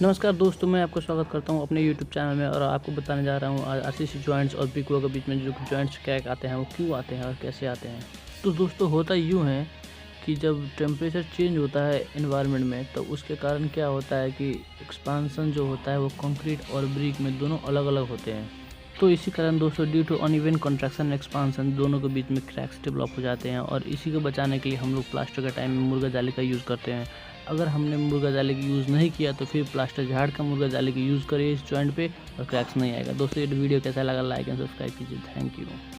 नमस्कार दोस्तों, मैं आपका स्वागत करता हूं अपने यूट्यूब चैनल में और आपको बताने जा रहा हूं आरसीसी जॉइंट्स और पिकुआ के बीच में जो जॉइंट्स क्रैक आते हैं वो क्यों आते हैं और कैसे आते हैं। तो दोस्तों होता यूँ है कि जब टेम्परेचर चेंज होता है एनवायरनमेंट में तो उसके कारण क्या होता है कि एक्सपांसन जो होता है वो कंक्रीट और ब्रिक में दोनों अलग-अलग होते हैं। तो इसी कारण दोस्तों due to uneven contraction expansion दोनों के बीच में क्रैक्स डेवलप हो जाते हैं और इसी को बचाने के लिए हम लोग प्लास्टर के टाइम में मुर्गा जाली का यूज़ करते हैं। अगर हमने मुर्गा जाली का यूज़ नहीं किया तो फिर प्लास्टर झाड़ का मुर्गा जाली का यूज़ करिए इस जॉइंट पे और क्रैक्स नहीं आएगा। दोस्तों ये वीडियो कैसा लगा लाइक एंड सब्सक्राइब कीजिए। Thank you.